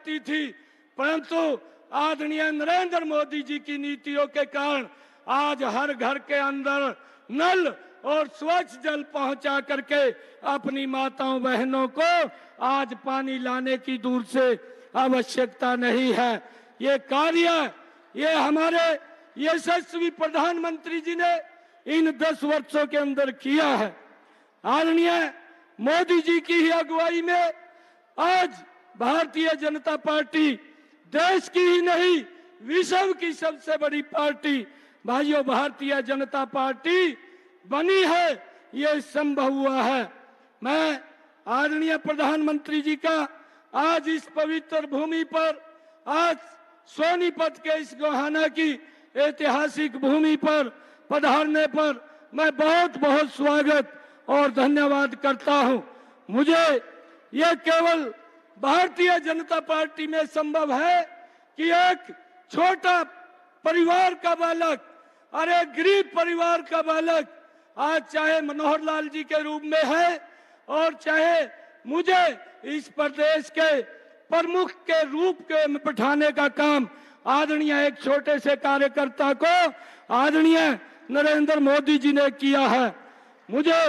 जाती थी, परंतु आदरणीय नरेंद्र मोदी जी की नीतियों के कारण आज हर घर के अंदर नल और स्वच्छ जल पहुंचा करके अपनी माताओं बहनों को आज पानी लाने की दूर से आवश्यकता नहीं है। ये कार्य ये हमारे यशस्वी प्रधानमंत्री जी ने इन 10 वर्षों के अंदर किया है। आदरणीय मोदी जी की ही अगुवाई में आज भारतीय जनता पार्टी देश की ही नहीं विश्व की सबसे बड़ी पार्टी भाइयों भारतीय जनता पार्टी बनी है। ये संभव हुआ है। मैं आदरणीय प्रधानमंत्री जी का आज इस पवित्र भूमि पर, आज सोनीपत के इस गोहाना की ऐतिहासिक भूमि पर पधारने पर मैं बहुत बहुत स्वागत और धन्यवाद करता हूं। मुझे यह केवल भारतीय जनता पार्टी में संभव है कि एक छोटा परिवार का बालक और एक गरीब परिवार का बालक आज चाहे मनोहर लाल जी के रूप में है और चाहे मुझे इस प्रदेश के प्रमुख के रूप के में बिठाने का काम आदरणीय एक छोटे से कार्यकर्ता को आदरणीय नरेंद्र मोदी जी ने किया है। मुझे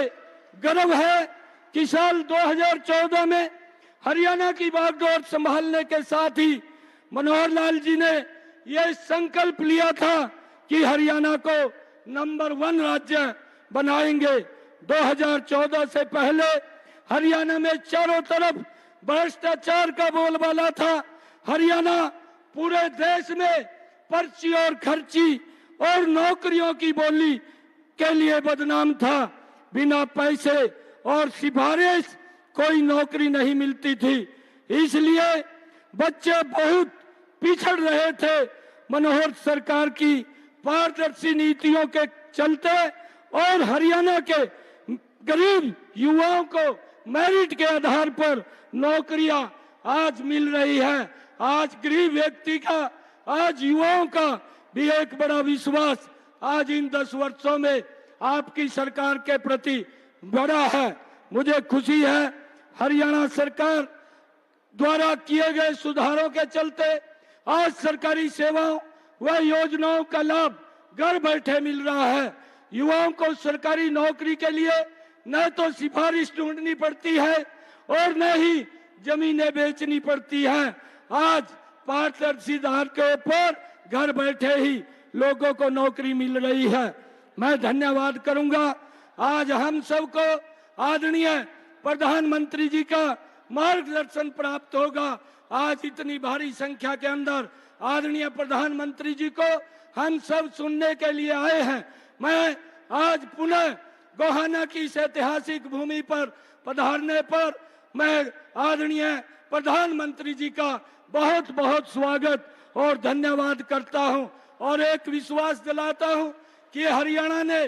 गर्व है कि साल 2014 में हरियाणा की बागडोर संभालने के साथ ही मनोहर लाल जी ने यह संकल्प लिया था कि हरियाणा को नंबर 1 राज्य बनाएंगे। 2014 से पहले हरियाणा में चारों तरफ भ्रष्टाचार का बोलबाला था। हरियाणा पूरे देश में पर्ची और खर्ची और नौकरियों की बोली के लिए बदनाम था। बिना पैसे और सिफारिश कोई नौकरी नहीं मिलती थी, इसलिए बच्चे बहुत पिछड़ रहे थे। मनोहर सरकार की पारदर्शी नीतियों के चलते और हरियाणा के गरीब युवाओं को मेरिट के आधार पर नौकरियां आज मिल रही है। आज गरीब व्यक्ति का, आज युवाओं का भी एक बड़ा विश्वास आज इन 10 वर्षों में आपकी सरकार के प्रति बड़ा है। मुझे खुशी है हरियाणा सरकार द्वारा किए गए सुधारों के चलते आज सरकारी सेवाओं व योजनाओं का लाभ घर बैठे मिल रहा है। युवाओं को सरकारी नौकरी के लिए न तो सिफारिश ढूंढनी पड़ती है और न ही जमीनें बेचनी पड़ती है। आज पारदर्शी आधार के ऊपर घर बैठे ही लोगों को नौकरी मिल रही है। मैं धन्यवाद करूंगा। आज हम सबको आदरणीय प्रधानमंत्री जी का मार्गदर्शन प्राप्त होगा। आज इतनी भारी संख्या के अंदर आदरणीय प्रधानमंत्री जी को हम सब सुनने के लिए आए हैं। मैं आज पुनः गोहाना की इस ऐतिहासिक भूमि पर पधारने पर मैं आदरणीय प्रधानमंत्री जी का बहुत बहुत स्वागत और धन्यवाद करता हूं और एक विश्वास दिलाता हूं कि हरियाणा ने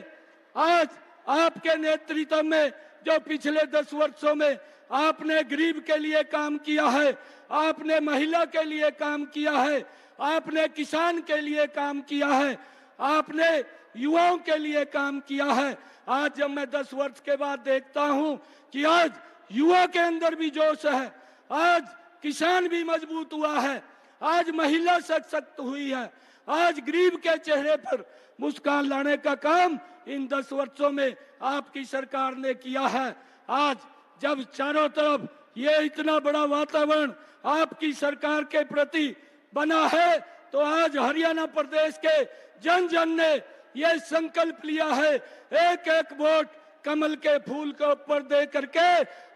आज आपके नेतृत्व में जो पिछले 10 वर्षों में आपने गरीब के लिए काम किया है, आपने महिला के लिए काम किया है, आपने किसान के लिए काम किया है, आपने युवाओं के लिए काम किया है। आज जब मैं 10 वर्ष के बाद देखता हूं कि आज युवा के अंदर भी जोश है, आज किसान भी मजबूत हुआ है, आज महिला सशक्त हुई है, आज गरीब के चेहरे पर मुस्कान लाने का काम इन 10 वर्षों में आपकी सरकार ने किया है। आज जब चारों तरफ ये इतना बड़ा वातावरण आपकी सरकार के प्रति बना है, तो आज हरियाणा प्रदेश के जन जन ने ये संकल्प लिया है, एक एक वोट कमल के फूल के ऊपर दे करके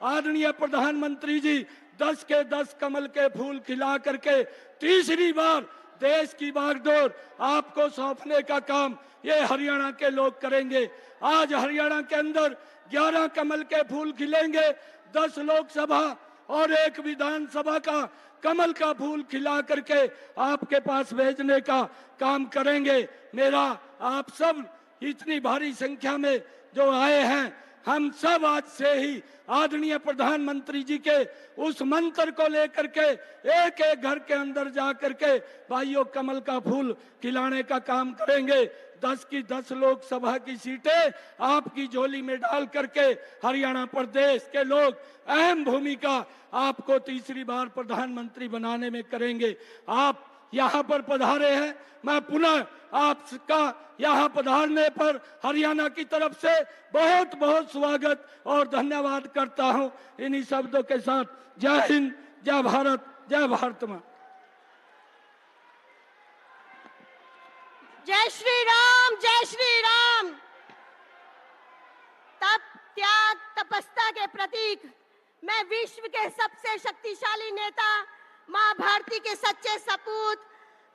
आदरणीय प्रधानमंत्री जी 10 के 10 कमल के फूल खिला करके तीसरी बार देश की बागडोर आपको सौंपने का काम ये हरियाणा के लोग करेंगे। आज हरियाणा के अंदर 11 कमल के फूल खिलेंगे, 10 लोकसभा और 1 विधानसभा का कमल का फूल खिला करके आपके पास भेजने का काम करेंगे। मेरा आप सब इतनी भारी संख्या में जो आए हैं, हम सब आज से ही आदरणीय प्रधानमंत्री जी के उस मंत्र को लेकर के एक एक घर के अंदर जा करके भाइयों कमल का फूल खिलाने का काम करेंगे। 10 की 10 लोकसभा की सीटें आपकी झोली में डाल करके हरियाणा प्रदेश के लोग अहम भूमिका आपको तीसरी बार प्रधानमंत्री बनाने में करेंगे। आप यहाँ पर पधारे हैं, मैं पुनः आपका यहाँ पधारने पर हरियाणा की तरफ से बहुत बहुत स्वागत और धन्यवाद करता हूँ। इन्हीं शब्दों के साथ जय हिंद, जय भारत, जय भारत मां। जय श्री राम, जय श्री राम। तप, त्याग, तपस्या के प्रतीक मैं विश्व के सबसे शक्तिशाली नेता मां भारती के सच्चे सपूत,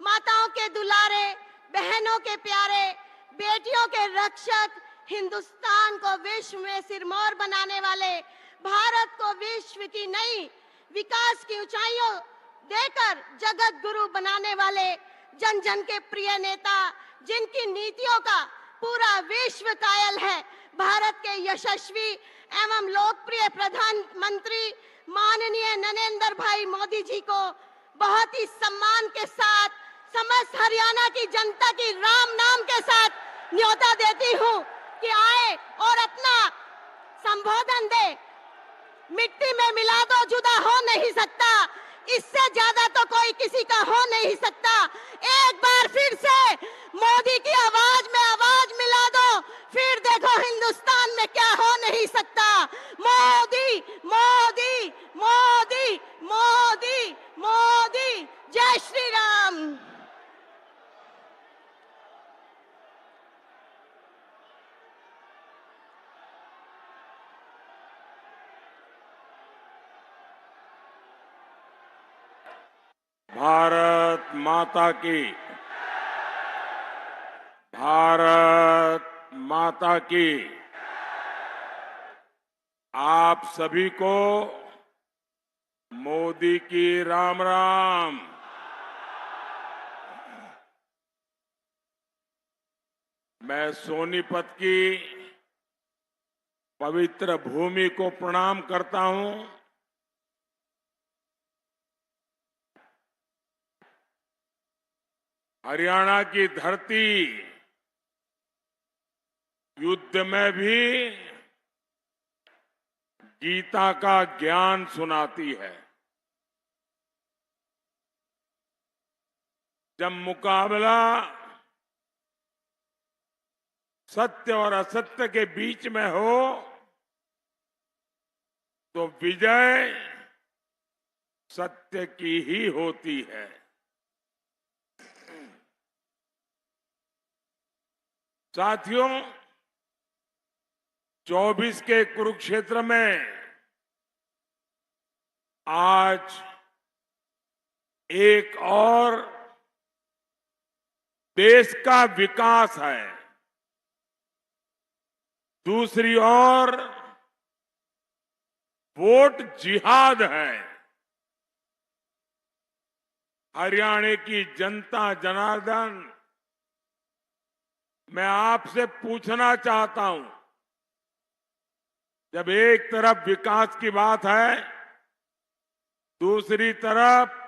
माताओं के दुलारे, बहनों के प्यारे, बेटियों के रक्षक, हिंदुस्तान को विश्व में सिरमौर बनाने वाले, भारत को विश्व की नई विकास की ऊंचाइयों देकर जगत गुरु बनाने वाले, जन जन के प्रिय नेता, जिनकी नीतियों का पूरा विश्व कायल है, भारत के यशस्वी एवं लोकप्रिय प्रधानमंत्री माननीय नरेंद्र भाई मोदी जी को बहुत ही सम्मान के साथ समस्त हरियाणा की जनता की राम नाम के साथ न्योता देती हूँ कि आए और अपना संबोधन दे। मिट्टी में मिला दो, जुदा हो नहीं सकता, इससे ज्यादा तो कोई किसी का हो नहीं सकता। एक बार फिर से मोदी की आवाज में आवाज मिला दो, फिर देखो हिंदुस्तान में क्या हो नहीं सकता। मोदी मोदी मोदी मोदी मोदी, जय श्री राम। भारत माता की, भारत माता की। आप सभी को मोदी की राम राम। मैं सोनीपत की पवित्र भूमि को प्रणाम करता हूं। हरियाणा की धरती युद्ध में भी गीता का ज्ञान सुनाती है। जब मुकाबला सत्य और असत्य के बीच में हो तो विजय सत्य की ही होती है। साथियों, 24 के कुरुक्षेत्र में आज एक और देश का विकास है, दूसरी ओर वोट जिहाद है। हरियाणा की जनता जनार्दन, मैं आपसे पूछना चाहता हूं, जब एक तरफ विकास की बात है, दूसरी तरफ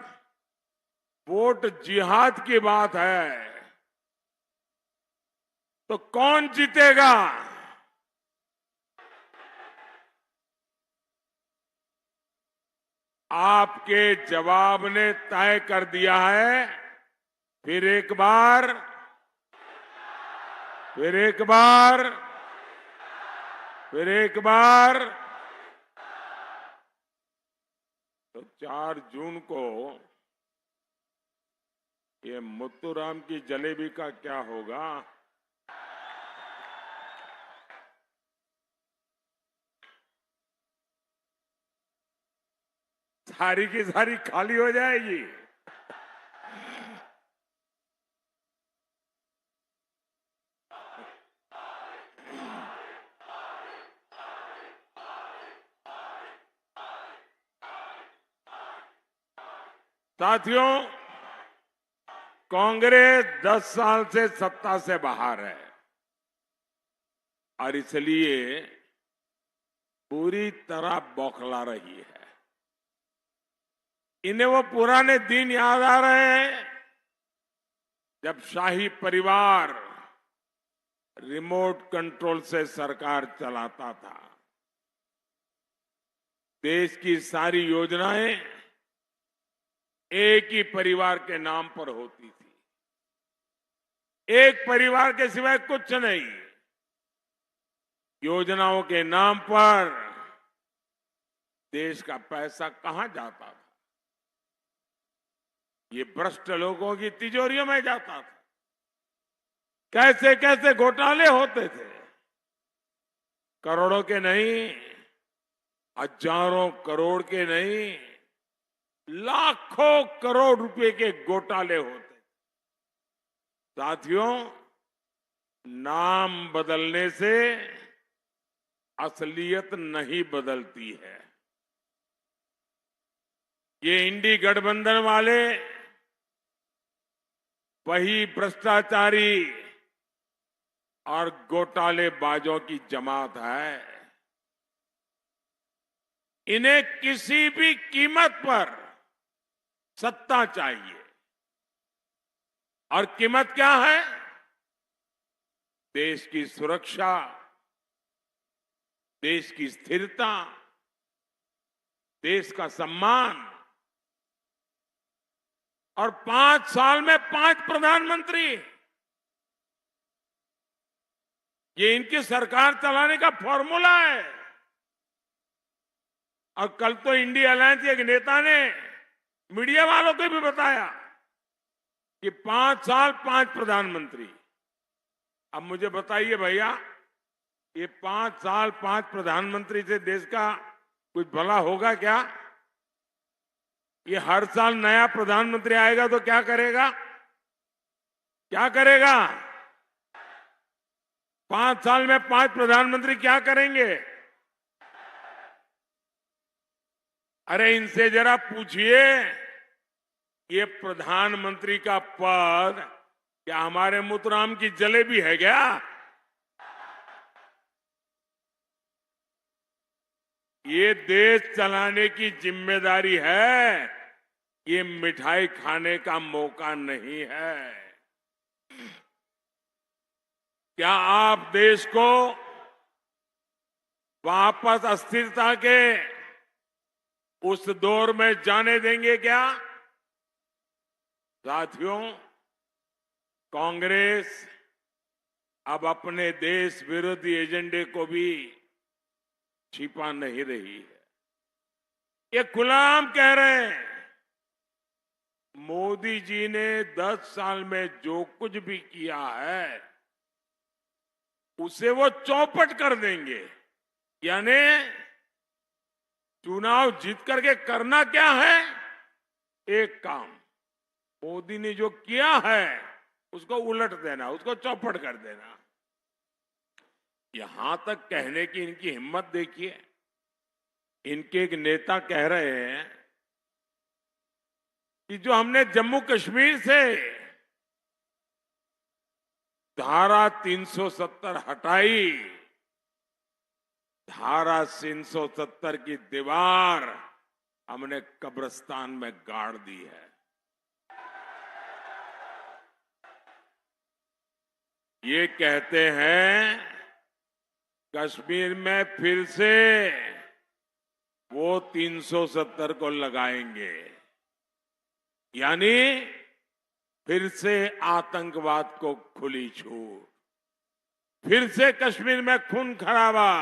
वोट जिहाद की बात है, तो कौन जीतेगा? आपके जवाब ने तय कर दिया है। फिर एक बार तो 4 जून को ये मुत्तूराम की जलेबी का क्या होगा? सारी की सारी खाली हो जाएगी। साथियों, कांग्रेस 10 साल से सत्ता से बाहर है और इसलिए पूरी तरह बौखला रही है। इन्हें वो पुराने दिन याद आ रहे हैं जब शाही परिवार रिमोट कंट्रोल से सरकार चलाता था। देश की सारी योजनाएं एक ही परिवार के नाम पर होती थी। एक परिवार के सिवाय कुछ नहीं। योजनाओं के नाम पर देश का पैसा कहां जाता था? ये भ्रष्ट लोगों की तिजोरियों में जाता था। कैसे कैसे घोटाले होते थे। करोड़ों के नहीं, हजारों करोड़ के नहीं, लाखों करोड़ रुपए के घोटाले होते। साथियों, नाम बदलने से असलियत नहीं बदलती है। ये इंडी गठबंधन वाले वही भ्रष्टाचारी और घोटालेबाजों की जमात है। इन्हें किसी भी कीमत पर सत्ता चाहिए। और कीमत क्या है? देश की सुरक्षा, देश की स्थिरता, देश का सम्मान। और 5 साल में 5 प्रधानमंत्री, ये इनकी सरकार चलाने का फॉर्मूला है। और कल तो इंडिया अलायंस के एक नेता ने मीडिया वालों को भी बताया कि 5 साल 5 प्रधानमंत्री। अब मुझे बताइए भैया, ये 5 साल 5 प्रधानमंत्री से देश का कुछ भला होगा क्या? ये हर साल नया प्रधानमंत्री आएगा तो क्या करेगा? क्या करेगा? 5 साल में 5 प्रधानमंत्री क्या करेंगे? अरे इनसे जरा पूछिए, ये प्रधानमंत्री का पद क्या हमारे मुतराम की जलेबी है क्या? ये देश चलाने की जिम्मेदारी है, ये मिठाई खाने का मौका नहीं है। क्या आप देश को वापस अस्थिरता के उस दौर में जाने देंगे क्या? साथियों, कांग्रेस अब अपने देश विरोधी एजेंडे को भी छिपा नहीं रही है। ये खुलेआम कह रहे हैं, मोदी जी ने 10 साल में जो कुछ भी किया है उसे वो चौपट कर देंगे। यानी चुनाव जीत करके करना क्या है? एक काम, मोदी ने जो किया है उसको उलट देना, उसको चौपट कर देना। यहां तक कहने की इनकी हिम्मत देखिए। इनके एक नेता कह रहे हैं कि जो हमने जम्मू कश्मीर से धारा 370 हटाई, धारा 370 की दीवार हमने कब्रिस्तान में गाड़ दी है। ये कहते हैं कश्मीर में फिर से वो 370 को लगाएंगे, यानी फिर से आतंकवाद को खुली छूट, फिर से कश्मीर में खून खराबा।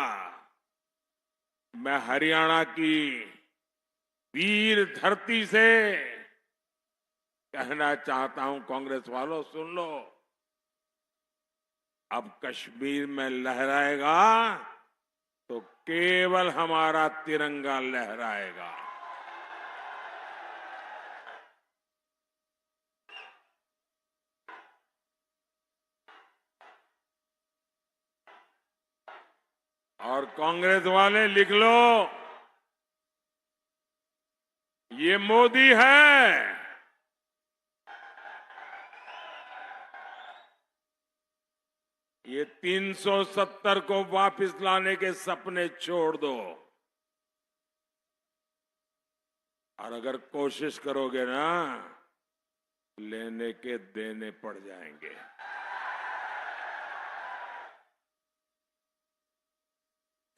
मैं हरियाणा की वीर धरती से कहना चाहता हूं, कांग्रेस वालों सुन लो, अब कश्मीर में लहराएगा तो केवल हमारा तिरंगा लहराएगा। और कांग्रेस वाले लिख लो, ये मोदी है, ये 370 को वापस लाने के सपने छोड़ दो, और अगर कोशिश करोगे ना, लेने के देने पड़ जाएंगे।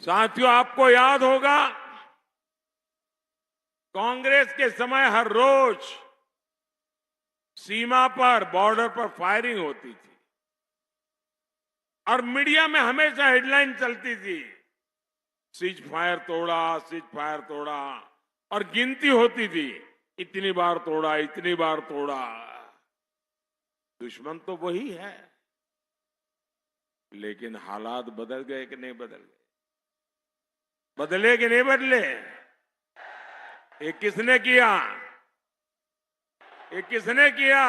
साथियों, आपको याद होगा, कांग्रेस के समय हर रोज सीमा पर, बॉर्डर पर फायरिंग होती थी और मीडिया में हमेशा हेडलाइन चलती थी, सीज फायर तोड़ा, सीज फायर तोड़ा, और गिनती होती थी, इतनी बार तोड़ा, इतनी बार तोड़ा। दुश्मन तो वही है, लेकिन हालात बदल गए कि नहीं बदल गए? बदले कि नहीं बदले? ये किसने किया? ये किसने किया?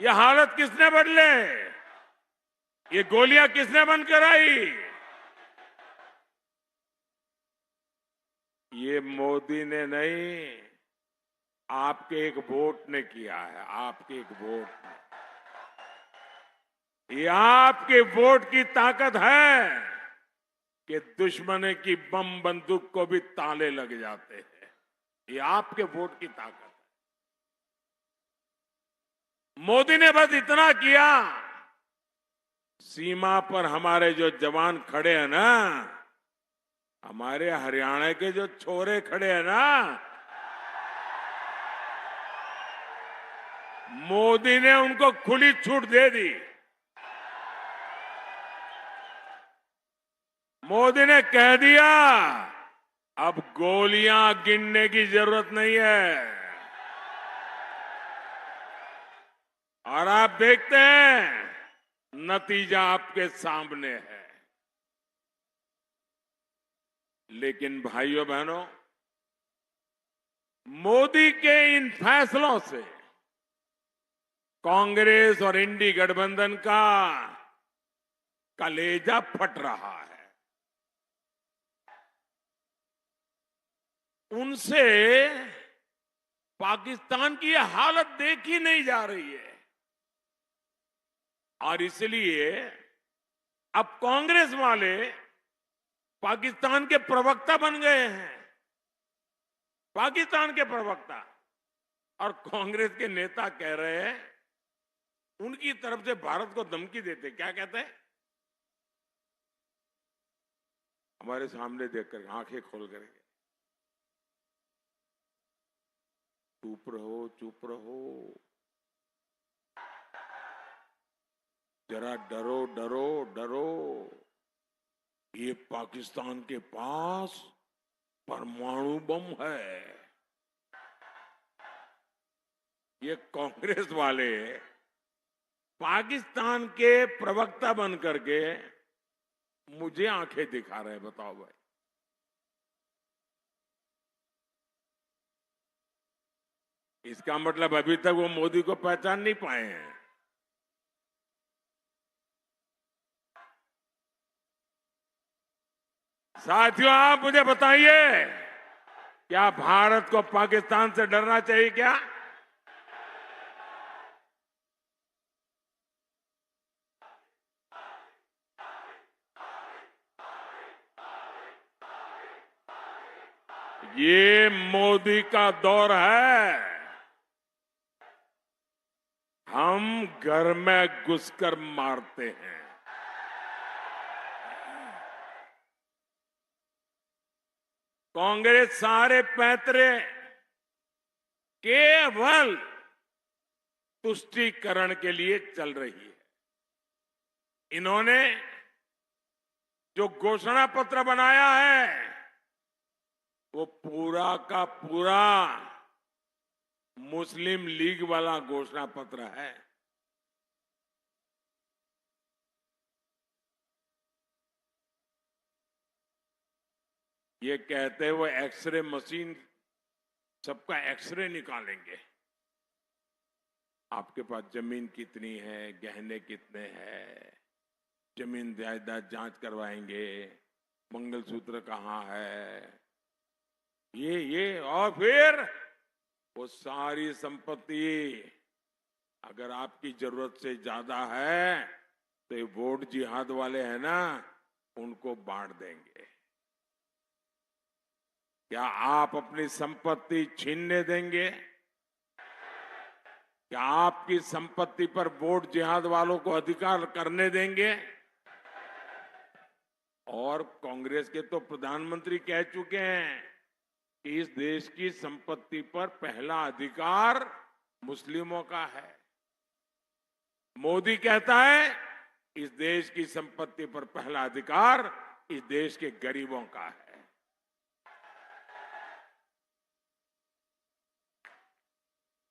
ये हालत किसने बदले? ये गोलियां किसने बंद कराई? ये मोदी ने नहीं, आपके एक वोट ने किया है। आपके एक वोट ने। ये आपके वोट की ताकत है कि दुश्मन की बम बंदूक को भी ताले लग जाते हैं। ये आपके वोट की ताकत है। मोदी ने बस इतना किया, सीमा पर हमारे जो जवान खड़े हैं ना, हमारे हरियाणा के जो छोरे खड़े हैं ना, मोदी ने उनको खुली छूट दे दी। मोदी ने कह दिया, अब गोलियां गिनने की जरूरत नहीं है। और आप देखते हैं, नतीजा आपके सामने है। लेकिन भाइयों बहनों, मोदी के इन फैसलों से कांग्रेस और इंडी गठबंधन का कलेजा फट रहा है। उनसे पाकिस्तान की यह हालत देखी नहीं जा रही है, और इसलिए अब कांग्रेस वाले पाकिस्तान के प्रवक्ता बन गए हैं। पाकिस्तान के प्रवक्ता। और कांग्रेस के नेता कह रहे हैं, उनकी तरफ से भारत को धमकी देते। क्या कहते हैं? हमारे सामने देखकर आंखें खोल करके, चुप रहो, चुप रहो, जरा डरो, डरो, डरो। ये पाकिस्तान के पास परमाणु बम है। ये कांग्रेस वाले पाकिस्तान के प्रवक्ता बन करके मुझे आंखें दिखा रहे हैं। बताओ भाई, इसका मतलब अभी तक वो मोदी को पहचान नहीं पाए हैं। साथियों, आप मुझे बताइए, क्या भारत को पाकिस्तान से डरना चाहिए क्या? ये मोदी का दौर है। हम घर में घुसकर मारते हैं। कांग्रेस सारे पैंतरे केवल तुष्टीकरण के लिए चल रही है। इन्होंने जो घोषणा पत्र बनाया है, वो पूरा का पूरा मुस्लिम लीग वाला घोषणा पत्र है। ये कहते हुए एक्सरे मशीन सबका एक्सरे निकालेंगे। आपके पास जमीन कितनी है, गहने कितने हैं, जमीन जायदाद जांच करवाएंगे, मंगलसूत्र कहाँ है, ये और फिर वो सारी संपत्ति अगर आपकी जरूरत से ज्यादा है तो ये वोट जिहाद वाले हैं ना, उनको बांट देंगे। क्या आप अपनी संपत्ति छीनने देंगे? क्या आपकी संपत्ति पर वोट जिहाद वालों को अधिकार करने देंगे? और कांग्रेस के तो प्रधानमंत्री कह चुके हैं कि इस देश की संपत्ति पर पहला अधिकार मुस्लिमों का है। मोदी कहता है इस देश की संपत्ति पर पहला अधिकार इस देश के गरीबों का है।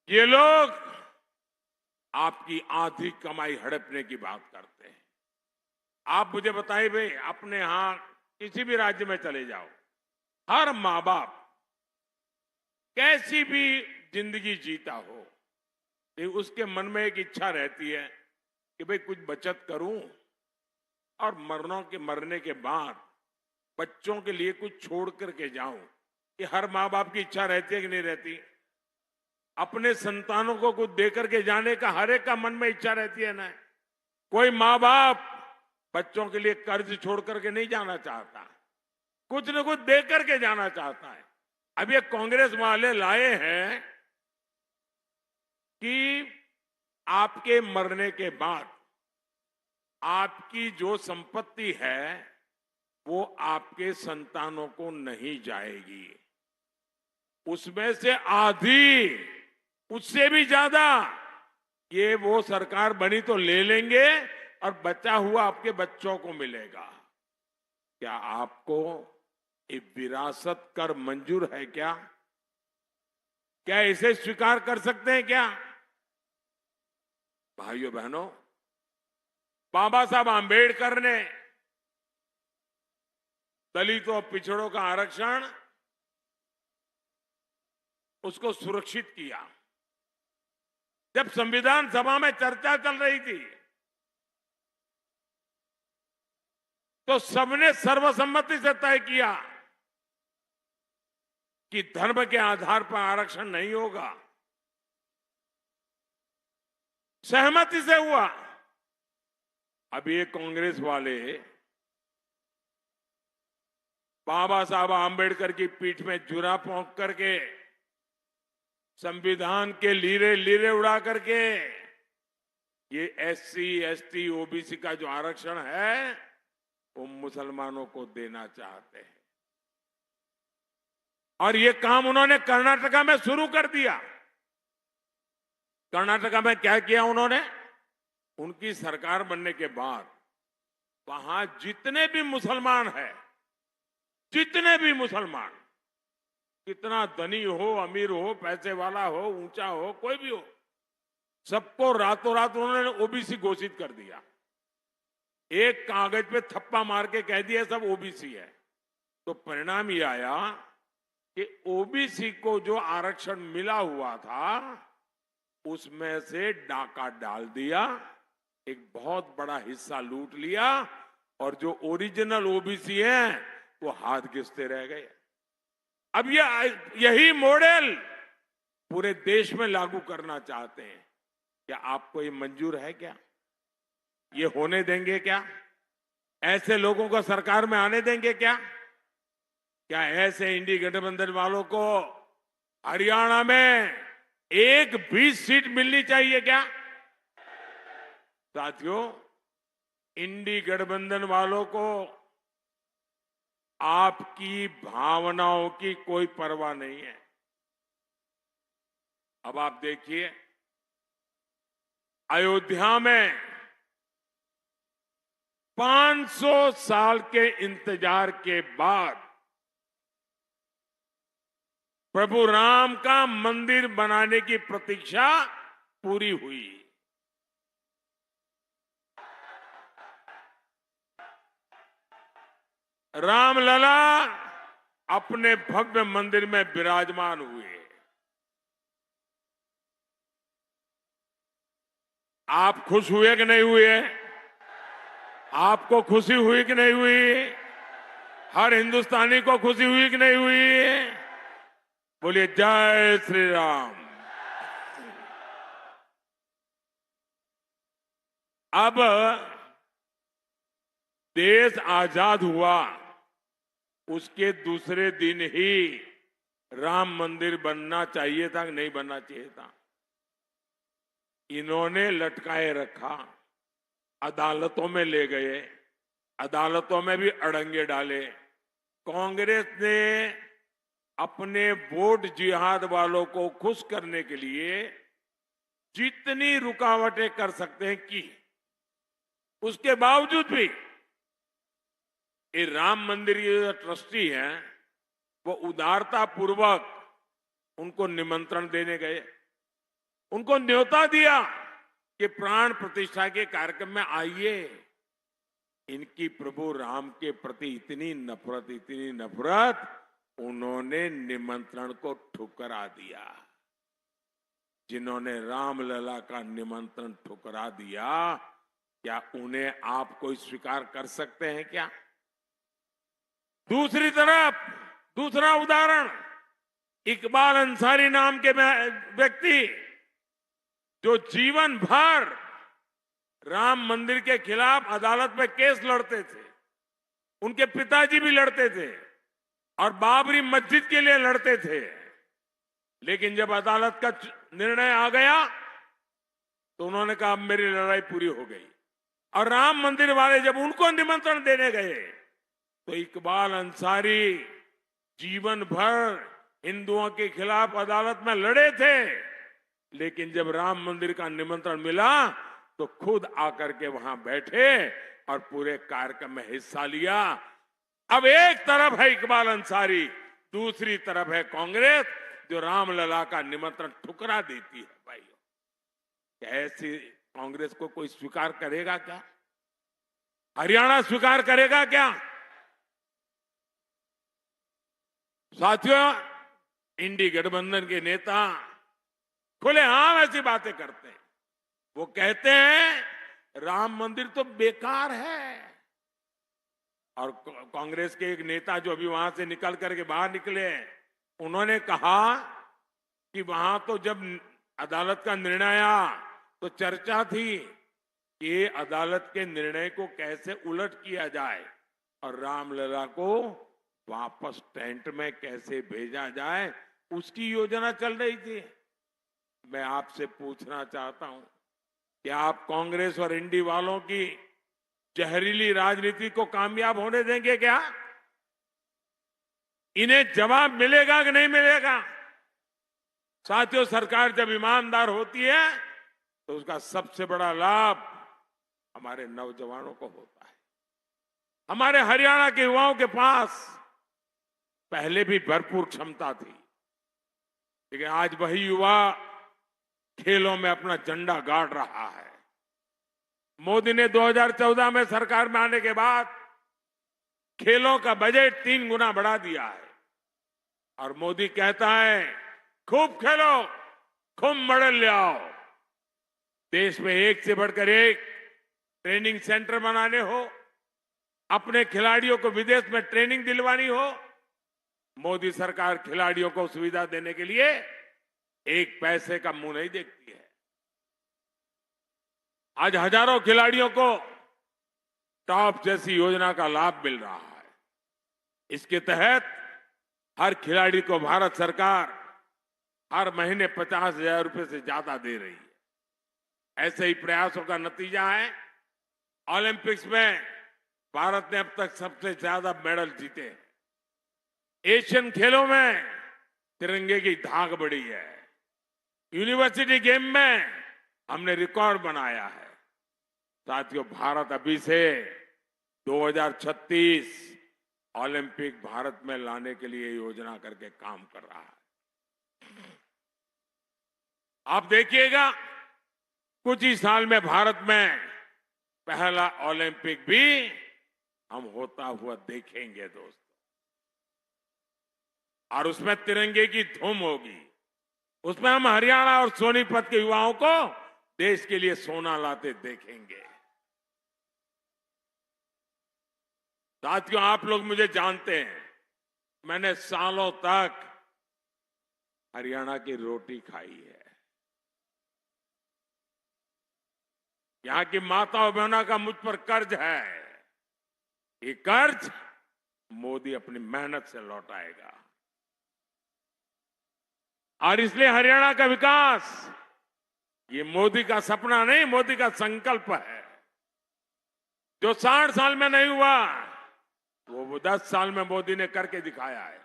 ये लोग आपकी आधी कमाई हड़पने की बात करते हैं। आप मुझे बताइए भाई, अपने यहां किसी भी राज्य में चले जाओ, हर मां बाप कैसी भी जिंदगी जीता हो, उसके मन में एक इच्छा रहती है कि भाई कुछ बचत करूं और मरने के बाद बच्चों के लिए कुछ छोड़ करके जाऊं। ये हर मां बाप की इच्छा रहती है कि नहीं रहती? अपने संतानों को कुछ दे करके जाने का हर एक का मन में इच्छा रहती है ना। कोई मां बाप बच्चों के लिए कर्ज छोड़ करके नहीं जाना चाहता, कुछ न कुछ दे करके जाना चाहता है। अब ये कांग्रेस वाले लाए हैं कि आपके मरने के बाद आपकी जो संपत्ति है वो आपके संतानों को नहीं जाएगी, उसमें से आधी, उससे भी ज्यादा ये वो सरकार बनी तो ले लेंगे और बचा हुआ आपके बच्चों को मिलेगा। क्या आपको ये विरासत कर मंजूर है क्या? क्या इसे स्वीकार कर सकते हैं क्या? भाइयों बहनों, बाबा साहब आंबेडकर ने दलितों और पिछड़ों का आरक्षण उसको सुरक्षित किया। जब संविधान सभा में चर्चा चल रही थी तो सबने सर्वसम्मति से तय किया कि धर्म के आधार पर आरक्षण नहीं होगा। सहमति से हुआ। अब ये कांग्रेस वाले बाबा साहब आंबेडकर की पीठ में जुरा पोंक करके संविधान के लीरे लीरे उड़ा करके ये एससी, एसटी, ओबीसी का जो आरक्षण है वो मुसलमानों को देना चाहते हैं। और ये काम उन्होंने कर्नाटका में शुरू कर दिया। कर्नाटका में क्या किया उन्होंने? उनकी सरकार बनने के बाद वहां जितने भी मुसलमान हैं, जितने भी मुसलमान, कितना धनी हो, अमीर हो, पैसे वाला हो, ऊंचा हो, कोई भी हो, सबको रातों रात उन्होंने ओबीसी घोषित कर दिया। एक कागज पे थप्पा मार के कह दिया सब ओबीसी है। तो परिणाम ये आया कि ओबीसी को जो आरक्षण मिला हुआ था उसमें से डाका डाल दिया, एक बहुत बड़ा हिस्सा लूट लिया और जो ओरिजिनल ओबीसी हैं वो हाथ घिसते रह गए। अब यही मॉडल पूरे देश में लागू करना चाहते हैं। क्या आपको ये मंजूर है क्या? ये होने देंगे क्या? ऐसे लोगों को सरकार में आने देंगे क्या? क्या ऐसे इंडी गठबंधन वालों को हरियाणा में एक भी सीट मिलनी चाहिए क्या? साथियों, इंडी गठबंधन वालों को आपकी भावनाओं की कोई परवाह नहीं है। अब आप देखिए, अयोध्या में 500 साल के इंतजार के बाद प्रभु राम का मंदिर बनाने की प्रतीक्षा पूरी हुई। रामलला अपने भव्य मंदिर में विराजमान हुए। आप खुश हुए कि नहीं हुए? आपको खुशी हुई कि नहीं हुई? हर हिंदुस्तानी को खुशी हुई कि नहीं हुई? बोलिए जय श्री राम। अब देश आजाद हुआ उसके दूसरे दिन ही राम मंदिर बनना चाहिए था कि नहीं बनना चाहिए था? इन्होंने लटकाए रखा, अदालतों में ले गए, अदालतों में भी अड़ंगे डाले। कांग्रेस ने अपने वोट जिहाद वालों को खुश करने के लिए जितनी रुकावटें कर सकते हैं की। उसके बावजूद भी ये राम मंदिर के जो ट्रस्टी हैं वो उदारता पूर्वक उनको निमंत्रण देने गए, उनको न्योता दिया कि प्राण प्रतिष्ठा के कार्यक्रम में आइए। इनकी प्रभु राम के प्रति इतनी नफरत, उन्होंने निमंत्रण को ठुकरा दिया। जिन्होंने रामलला का निमंत्रण ठुकरा दिया, क्या उन्हें आप कोई स्वीकार कर सकते हैं क्या? दूसरी तरफ दूसरा उदाहरण, इकबाल अंसारी नाम के व्यक्ति जो जीवन भर राम मंदिर के खिलाफ अदालत में केस लड़ते थे, उनके पिताजी भी लड़ते थे और बाबरी मस्जिद के लिए लड़ते थे, लेकिन जब अदालत का निर्णय आ गया तो उन्होंने कहा अब मेरी लड़ाई पूरी हो गई। और राम मंदिर वाले जब उनको निमंत्रण देने गए तो इकबाल अंसारी जीवन भर हिंदुओं के खिलाफ अदालत में लड़े थे, लेकिन जब राम मंदिर का निमंत्रण मिला तो खुद आकर के वहां बैठे और पूरे कार्यक्रम में हिस्सा लिया। अब एक तरफ है इकबाल अंसारी, दूसरी तरफ है कांग्रेस जो रामलला का निमंत्रण ठुकरा देती है। भाइयों, क्या ऐसी कांग्रेस को कोई स्वीकार करेगा क्या? हरियाणा स्वीकार करेगा क्या? साथियों, इंडी गठबंधन के नेता खुलेआम ऐसी बातें करते हैं। वो कहते हैं राम मंदिर तो बेकार है, और कांग्रेस के एक नेता जो अभी वहां से निकल करके बाहर निकले, उन्होंने कहा कि वहां तो जब अदालत का निर्णय आया तो चर्चा थी कि ये अदालत के निर्णय को कैसे उलट किया जाए और रामलला को वापस टेंट में कैसे भेजा जाए, उसकी योजना चल रही थी। मैं आपसे पूछना चाहता हूं कि आप कांग्रेस और इंडी वालों की जहरीली राजनीति को कामयाब होने देंगे क्या? इन्हें जवाब मिलेगा कि नहीं मिलेगा? साथियों, सरकार जब ईमानदार होती है तो उसका सबसे बड़ा लाभ हमारे नौजवानों को होता है। हमारे हरियाणा के युवाओं के पास पहले भी भरपूर क्षमता थी, लेकिन आज वही युवा खेलों में अपना झंडा गाड़ रहा है। मोदी ने 2014 में सरकार में आने के बाद खेलों का बजट 3 गुना बढ़ा दिया है और मोदी कहता है खूब खेलो, खूब मेडल ले आओ। देश में एक से बढ़कर एक ट्रेनिंग सेंटर बनाने हो, अपने खिलाड़ियों को विदेश में ट्रेनिंग दिलवानी हो, मोदी सरकार खिलाड़ियों को सुविधा देने के लिए एक पैसे का मुंह नहीं देखती है। आज हजारों खिलाड़ियों को टॉप जैसी योजना का लाभ मिल रहा है। इसके तहत हर खिलाड़ी को भारत सरकार हर महीने 50,000 रुपए से ज्यादा दे रही है। ऐसे ही प्रयासों का नतीजा है ओलंपिक्स में भारत ने अब तक सबसे ज्यादा मेडल जीते हैं। एशियन खेलों में तिरंगे की धाक बढ़ी है। यूनिवर्सिटी गेम में हमने रिकॉर्ड बनाया है। साथियों, भारत अभी से 2036 ओलंपिक भारत में लाने के लिए योजना करके काम कर रहा है। आप देखिएगा कुछ ही साल में भारत में पहला ओलंपिक भी हम होता हुआ देखेंगे दोस्तों, और उसमें तिरंगे की धूम होगी। उसमें हम हरियाणा और सोनीपत के युवाओं को देश के लिए सोना लाते देखेंगे। साथियों, आप लोग मुझे जानते हैं, मैंने सालों तक हरियाणा की रोटी खाई है। यहां की माताओं बहनों का मुझ पर कर्ज है। ये कर्ज मोदी अपनी मेहनत से लौटाएगा। और इसलिए हरियाणा का विकास ये मोदी का सपना नहीं, मोदी का संकल्प है। जो 60 साल में नहीं हुआ वो 10 साल में मोदी ने करके दिखाया है।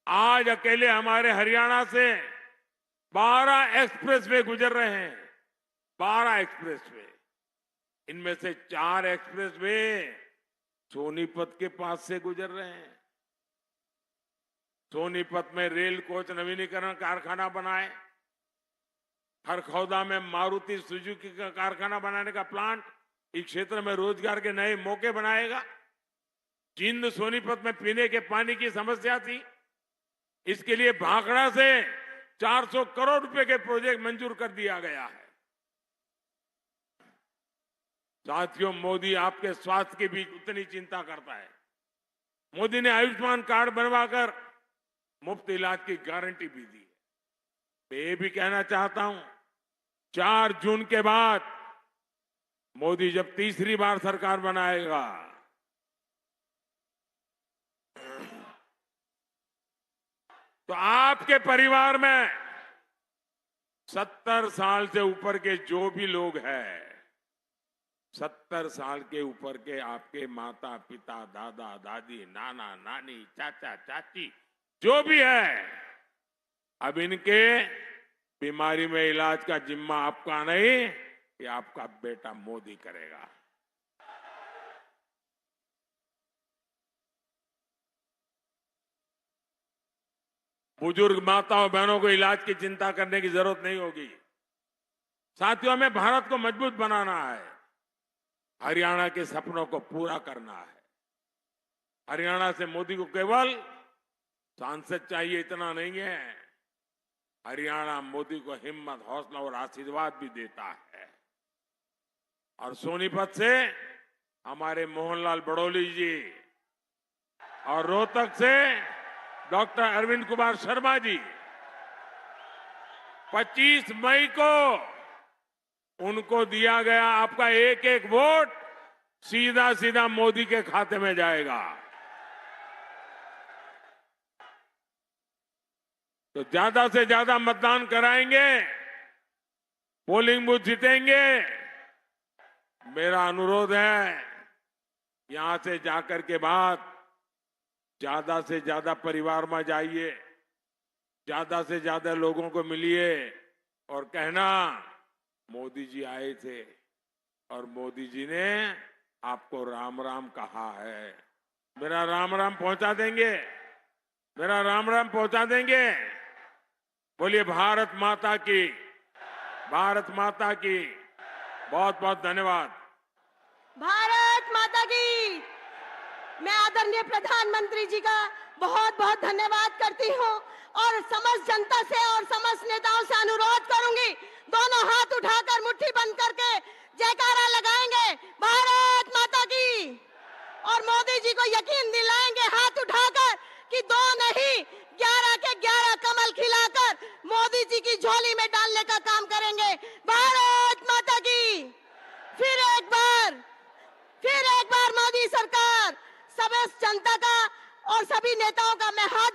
आज अकेले हमारे हरियाणा से 12 एक्सप्रेसवे गुजर रहे हैं, 12 एक्सप्रेसवे। इनमें से 4 एक्सप्रेसवे सोनीपत के पास से गुजर रहे हैं। सोनीपत में रेल कोच नवीनीकरण कारखाना बनाए, खरखौदा में मारुति सुजुकी का कारखाना बनाने का प्लांट इस क्षेत्र में रोजगार के नए मौके बनाएगा। जिंद सोनीपत में पीने के पानी की समस्या थी, इसके लिए भाखड़ा से 400 करोड़ रुपए के प्रोजेक्ट मंजूर कर दिया गया है। साथियों, मोदी आपके स्वास्थ्य की भी उतनी चिंता करता है। मोदी ने आयुष्मान कार्ड बनवाकर मुफ्त इलाज की गारंटी भी दी है। मैं ये भी कहना चाहता हूं, 4 जून के बाद मोदी जब तीसरी बार सरकार बनाएगा तो आपके परिवार में 70 साल से ऊपर के जो भी लोग हैं, 70 साल के ऊपर के आपके माता पिता, दादा दादी, नाना नानी, चाचा चाची जो भी है, अब इनके बीमारी में इलाज का जिम्मा आपका नहीं, ये आपका बेटा मोदी करेगा। बुजुर्ग माताओं बहनों को इलाज की चिंता करने की जरूरत नहीं होगी। साथियों, हमें भारत को मजबूत बनाना है, हरियाणा के सपनों को पूरा करना है। हरियाणा से मोदी को केवल सांसद चाहिए इतना नहीं है, हरियाणा मोदी को हिम्मत, हौसला और आशीर्वाद भी देता है। और सोनीपत से हमारे मोहनलाल बड़ौली जी और रोहतक से डॉक्टर अरविंद कुमार शर्मा जी, 25 मई को उनको दिया गया आपका एक एक वोट सीधा सीधा मोदी के खाते में जाएगा। तो ज्यादा से ज्यादा मतदान कराएंगे, पोलिंग बूथ जीतेंगे। मेरा अनुरोध है, यहां से जाकर के बाद ज्यादा से ज्यादा परिवार में जाइए, ज्यादा से ज्यादा लोगों को मिलिए और कहना मोदी जी आए थे और मोदी जी ने आपको राम राम कहा है। मेरा राम राम पहुंचा देंगे, मेरा राम राम पहुंचा देंगे। बोलिए भारत माता की, भारत माता की। बहुत बहुत धन्यवाद। भारत माता की। मैं आदरणीय प्रधानमंत्री जी का बहुत बहुत धन्यवाद करती हूं और समस्त जनता से और समस्त नेताओं से अनुरोध करूंगी, दोनों हाथ उठाकर मुट्ठी बंद करके जयकारा लगाएंगे, भारत माता की। और मोदी जी को यकीन दिलाएंगे हाथ उठाकर कि 2 नहीं 11 के 11 कमल खिलाकर मोदी जी की झोली में डालने का काम करेंगे। भारत माता की। फिर एक बार मोदी सरकार, समस्त जनता का और सभी नेताओं का मैं हाथ